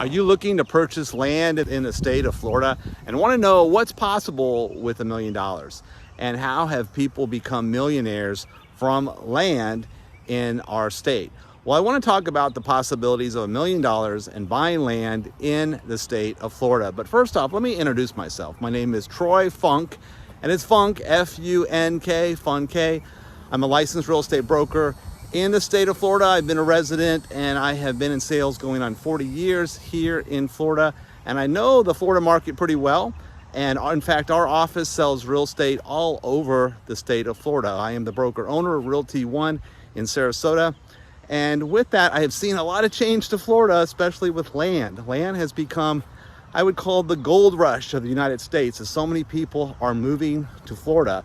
Are you looking to purchase land in the state of Florida and want to know what's possible with $1 million? And how have people become millionaires from land in our state? Well, I want to talk about the possibilities of $1 million and buying land in the state of Florida. But first off, let me introduce myself. My name is Troy Funk, and it's Funk, F-U-N-K, Funk. I'm a licensed real estate broker in the state of Florida. I've been a resident and I have been in sales going on 40 years here in Florida. And I know the Florida market pretty well. And in fact, our office sells real estate all over the state of Florida. I am the broker owner of Realty One in Sarasota. And with that, I have seen a lot of change to Florida, especially with land. Land has become, I would call, the gold rush of the United States, as so many people are moving to Florida.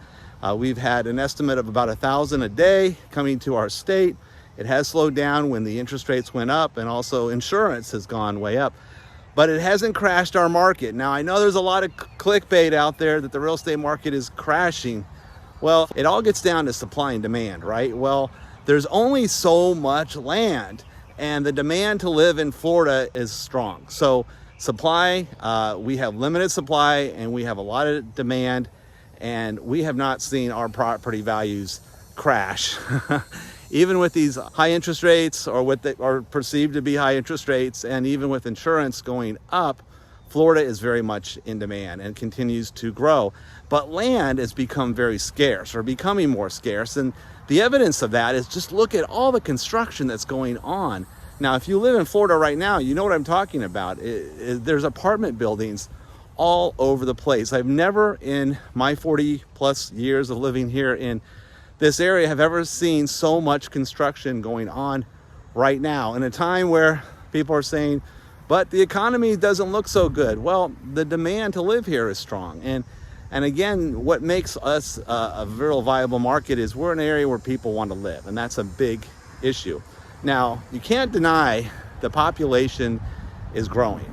We've had an estimate of about 1,000 a day coming to our state. It has slowed down when the interest rates went up, and also insurance has gone way up. But it hasn't crashed our market. Now, I know there's a lot of clickbait out there that the real estate market is crashing. Well, it all gets down to supply and demand, right? Well, there's only so much land, and the demand to live in Florida is strong. So supply, we have limited supply and we have a lot of demand, and we have not seen our property values crash. Even with these high interest rates, or what are perceived to be high interest rates, and even with insurance going up, Florida is very much in demand and continues to grow. But land has become very scarce, or becoming more scarce. And the evidence of that is just look at all the construction that's going on. Now, if you live in Florida right now, you know what I'm talking about. There's apartment buildings all over the place. I've never, in my 40 plus years of living here in this area, have ever seen so much construction going on right now, in a time where people are saying, but the economy doesn't look so good. Well, the demand to live here is strong. And again, what makes us a real viable market is we're an area where people want to live, and that's a big issue. Now, you can't deny the population is growing.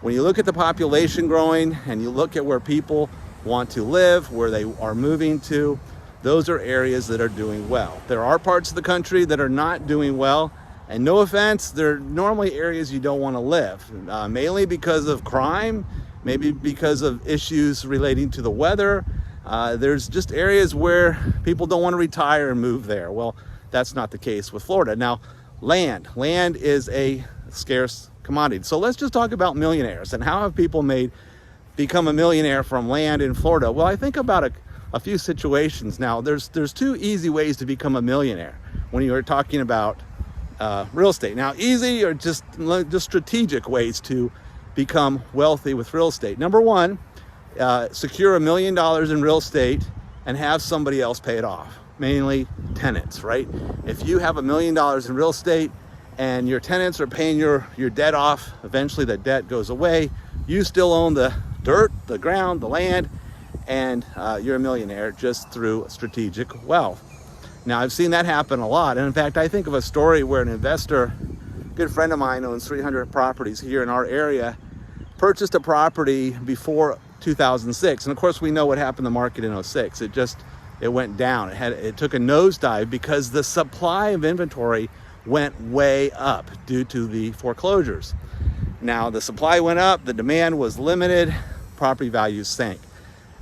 When you look at the population growing and you look at where people want to live, where they are moving to, those are areas that are doing well. There are parts of the country that are not doing well, and no offense, they're normally areas you don't want to live, mainly because of crime, maybe because of issues relating to the weather. There's just areas where people don't want to retire and move there. Well, that's not the case with Florida. Now, land is a scarce commodity. So let's just talk about millionaires and how have people become a millionaire from land in Florida. Well, I think about a few situations. Now, there's two easy ways to become a millionaire when you are talking about real estate. Now, easy or just strategic ways to become wealthy with real estate. Number one, secure $1 million in real estate and have somebody else pay it off, mainly tenants, right? If you have $1 million in real estate and your tenants are paying your debt off, eventually the debt goes away. You still own the dirt, the ground, the land, and you're a millionaire just through strategic wealth. Now, I've seen that happen a lot. And in fact, I think of a story where an investor, a good friend of mine, owns 300 properties here in our area, purchased a property before 2006. And of course, we know what happened to the market in 06. It went down. It took a nosedive because the supply of inventory went way up due to the foreclosures. Now, the supply went up, the demand was limited, property values sank.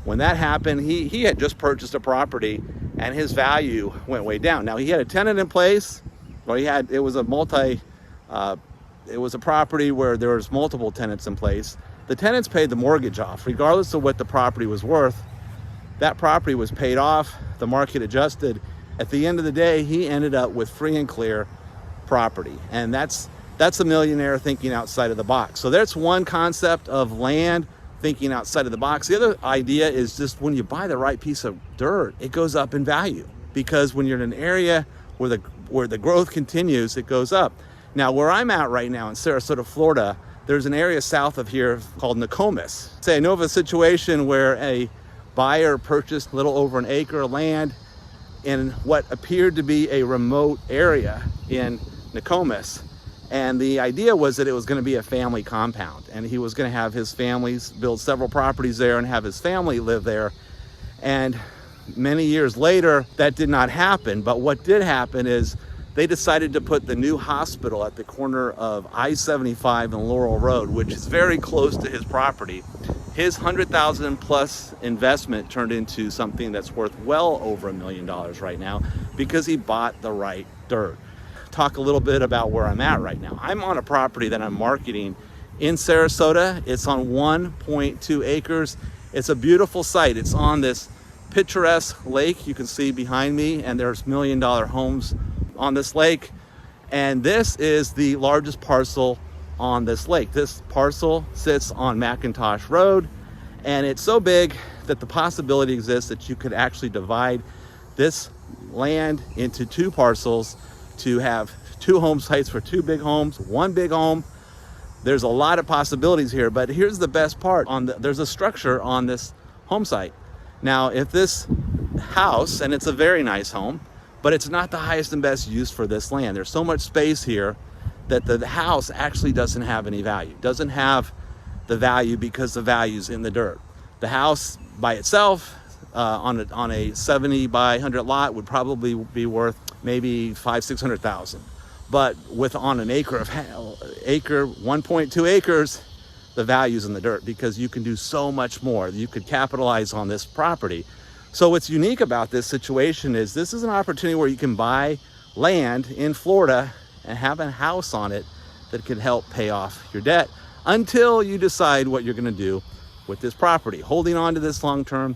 When that happened, he had just purchased a property and his value went way down. Now, he had a tenant in place, or it was a property where there was multiple tenants in place. The tenants paid the mortgage off, regardless of what the property was worth. That property was paid off, the market adjusted. At the end of the day, he ended up with free and clear property. And that's a millionaire thinking outside of the box. So that's one concept of land, thinking outside of the box. The other idea is just when you buy the right piece of dirt, it goes up in value, because when you're in an area where the growth continues, it goes up. Now, where I'm at right now in Sarasota, Florida, there's an area south of here called Nokomis. I know of a situation where a buyer purchased a little over an acre of land in what appeared to be a remote area in Nokomis. And the idea was that it was going to be a family compound, and he was going to have his families build several properties there and have his family live there. And many years later, that did not happen. But what did happen is they decided to put the new hospital at the corner of I-75 and Laurel Road, which is very close to his property. His $100,000 plus investment turned into something that's worth well over $1 million right now because he bought the right dirt. Talk a little bit about where I'm at right now. I'm on a property that I'm marketing in Sarasota. It's on 1.2 acres. It's a beautiful site. It's on this picturesque lake you can see behind me, and there's $1 million homes on this lake. And this is the largest parcel on this lake. This parcel sits on McIntosh Road, and it's so big that the possibility exists that you could actually divide this land into two parcels to have two home sites for two big homes, one big home. There's a lot of possibilities here, but here's the best part. There's a structure on this home site. Now, if this house, and it's a very nice home, but it's not the highest and best use for this land. There's so much space here that the house actually doesn't have any value. Doesn't have the value because the value's in the dirt. The house by itself on a 70 by 100 lot would probably be worth maybe $500,000-600,000. But on an acre, 1.2 acres, the value's in the dirt because you can do so much more. You could capitalize on this property. So what's unique about this situation is this is an opportunity where you can buy land in Florida and have a house on it that could help pay off your debt until you decide what you're going to do with this property. Holding on to this long term,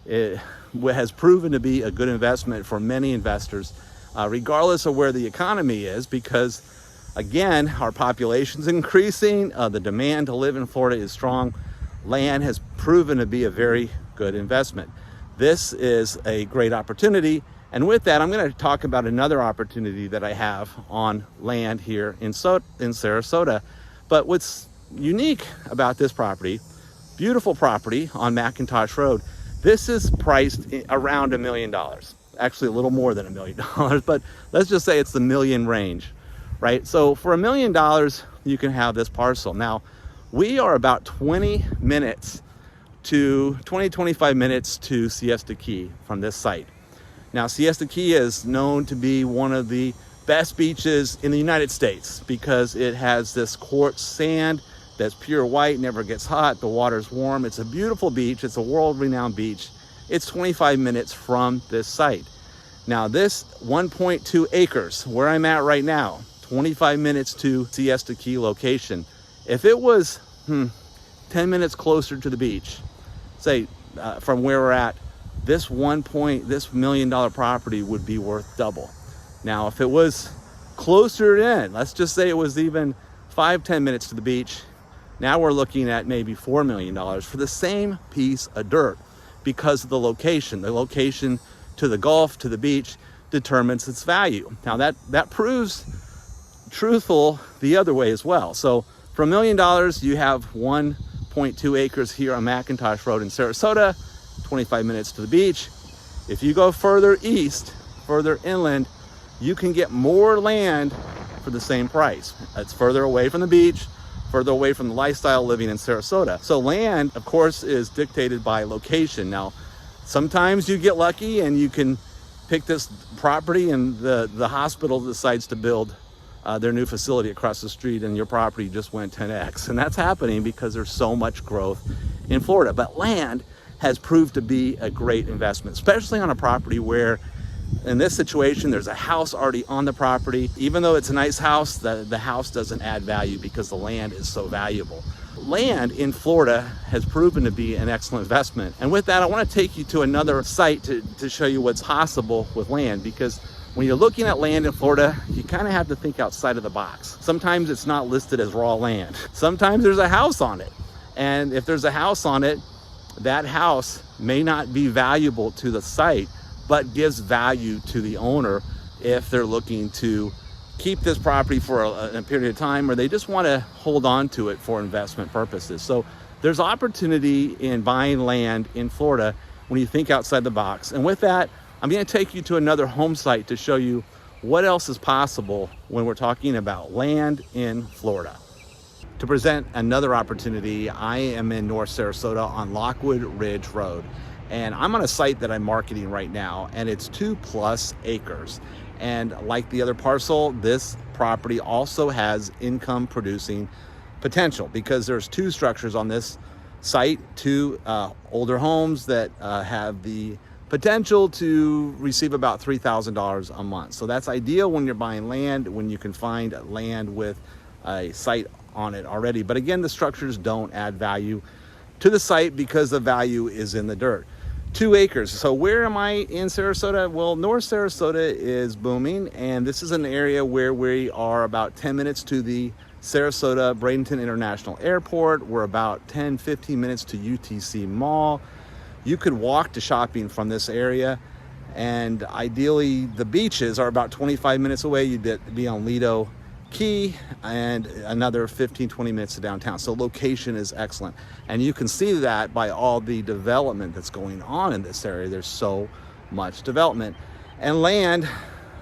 it has proven to be a good investment for many investors, regardless of where the economy is, because again, our population's increasing, the demand to live in Florida is strong. Land has proven to be a very good investment. This is a great opportunity. And with that, I'm going to talk about another opportunity that I have on land here in Sarasota. But what's unique about this property, beautiful property on McIntosh Road, this is priced around $1 million. Actually, a little more than $1 million, but let's just say it's the million range, right? So for $1 million, you can have this parcel. Now, we are about 25 minutes to Siesta Key from this site. Now, Siesta Key is known to be one of the best beaches in the United States because it has this quartz sand that's pure white, never gets hot, the water's warm. It's a beautiful beach. It's a world-renowned beach. It's 25 minutes from this site. Now, this 1.2 acres, where I'm at right now, 25 minutes to Siesta Key location. If it was 10 minutes closer to the beach, say from where we're at, this $1 million property would be worth double. Now, if it was closer in, let's just say it was even 5-10 minutes to the beach, now we're looking at maybe $4 million for the same piece of dirt because of the location. The location to the Gulf, to the beach, determines its value. Now that proves truthful the other way as well. So for $1 million, you have 1.2 acres here on McIntosh Road in Sarasota, 25 minutes to the beach. If you go further east, further inland, you can get more land for the same price. It's further away from the beach, further away from the lifestyle living in Sarasota. So land, of course, is dictated by location. Now, sometimes you get lucky and you can pick this property and the hospital decides to build their new facility across the street and your property just went 10x. And that's happening because there's so much growth in Florida. But land has proved to be a great investment, especially on a property where in this situation, there's a house already on the property. Even though it's a nice house, the house doesn't add value because the land is so valuable. Land in Florida has proven to be an excellent investment. And with that, I want to take you to another site to show you what's possible with land, because when you're looking at land in Florida, you kind of have to think outside of the box. Sometimes it's not listed as raw land. Sometimes there's a house on it. And if there's a house on it, that house may not be valuable to the site, but gives value to the owner if they're looking to keep this property for a period of time, or they just want to hold on to it for investment purposes. So there's opportunity in buying land in Florida when you think outside the box. And with that, I'm going to take you to another home site to show you what else is possible when we're talking about land in Florida. To present another opportunity, I am in North Sarasota on Lockwood Ridge Road. And I'm on a site that I'm marketing right now, and it's 2+ acres. And like the other parcel, this property also has income producing potential because there's 2 structures on this site, 2 older homes that have the potential to receive about $3,000 a month. So that's ideal when you're buying land, when you can find land with a site on it already. But again, the structures don't add value to the site because the value is in the dirt. 2 acres. So where am I in Sarasota? Well, North Sarasota is booming, and this is an area where we are about 10 minutes to the Sarasota Bradenton International Airport. We're about 10-15 minutes to UTC Mall. You could walk to shopping from this area, and ideally the beaches are about 25 minutes away. You'd be on Lido Key and another 15-20 minutes to downtown. So location is excellent, and you can see that by all the development that's going on in this area. There's so much development, and land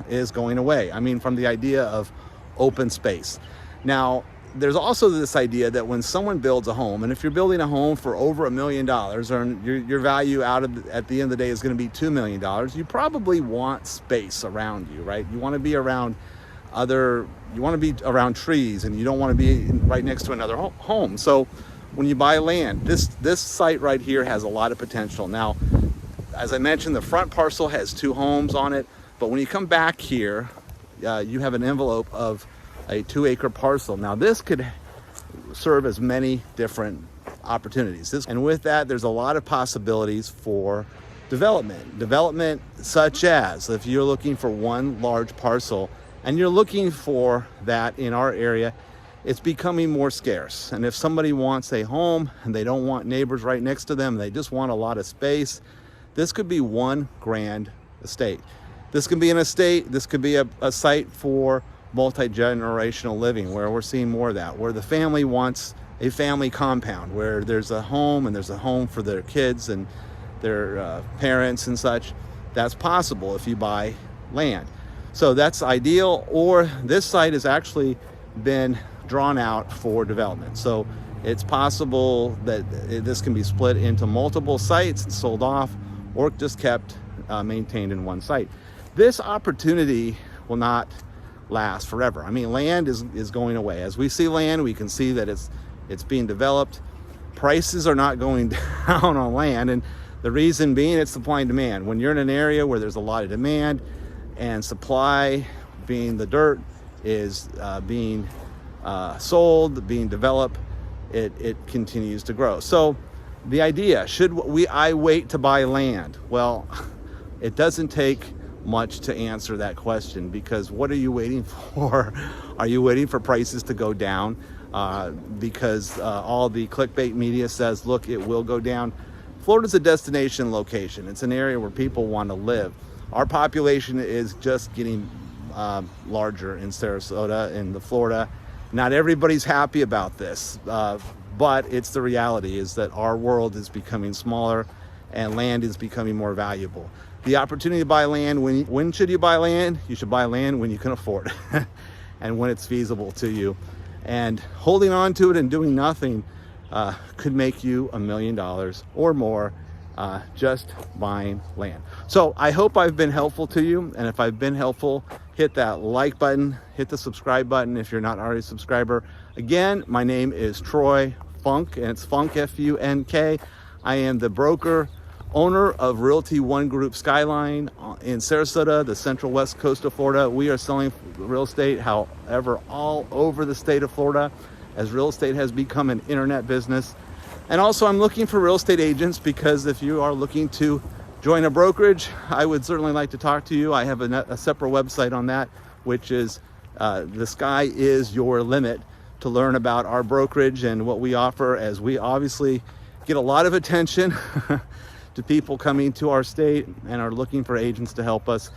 is going away. I mean, from the idea of open space. Now, there's also this idea that when someone builds a home, and if you're building a home for over $1 million, or your value at the end of the day is going to be $2 million, you probably want space around you, right? You want to be around trees, and you don't want to be right next to another home. So when you buy land, this site right here has a lot of potential. Now, as I mentioned, the front parcel has 2 homes on it, but when you come back here, you have an envelope of a 2-acre parcel. Now this could serve as many different opportunities. And with that, there's a lot of possibilities for development such as if you're looking for one large parcel and you're looking for that in our area, it's becoming more scarce. And if somebody wants a home and they don't want neighbors right next to them, they just want a lot of space, this could be one grand estate. This can be an estate, this could be a site for multi-generational living, where we're seeing more of that, where the family wants a family compound, where there's a home and there's a home for their kids and their parents and such. That's possible if you buy land. So that's ideal. Or this site has actually been drawn out for development. So it's possible that this can be split into multiple sites and sold off, or just kept maintained in one site. This opportunity will not last forever. I mean, land is going away. As we see land, we can see that it's being developed. Prices are not going down on land, and the reason being, it's supply and demand. When you're in an area where there's a lot of demand, and supply, being the dirt, is being sold, being developed, it continues to grow. So the idea, should I wait to buy land? Well, it doesn't take much to answer that question, because what are you waiting for? Are you waiting for prices to go down? Because all the clickbait media says, look, it will go down. Florida's a destination location. It's an area where people want to live. Our population is just getting larger in Sarasota, in the Florida. Not everybody's happy about this, but it's the reality, is that our world is becoming smaller and land is becoming more valuable. The opportunity to buy land, when should you buy land? You should buy land when you can afford it and when it's feasible to you. And holding on to it and doing nothing could make you $1 million or more just buying land. So I hope I've been helpful to you. And if I've been helpful, hit that like button, hit the subscribe button if you're not already a subscriber. Again, my name is Troy Funk, and it's Funk, F-U-N-K. I am the broker, owner of Realty One Group Skyline in Sarasota, the central west coast of Florida. We are selling real estate, however, all over the state of Florida, as real estate has become an internet business. And also, I'm looking for real estate agents, because if you are looking to join a brokerage, I would certainly like to talk to you. I have a separate website on that, which is The Sky Is Your Limit, to learn about our brokerage and what we offer, as we obviously get a lot of attention to people coming to our state and are looking for agents to help us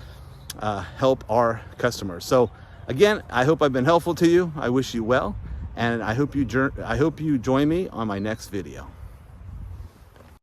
help our customers. So again, I hope I've been helpful to you. I wish you well, and I hope you join me on my next video.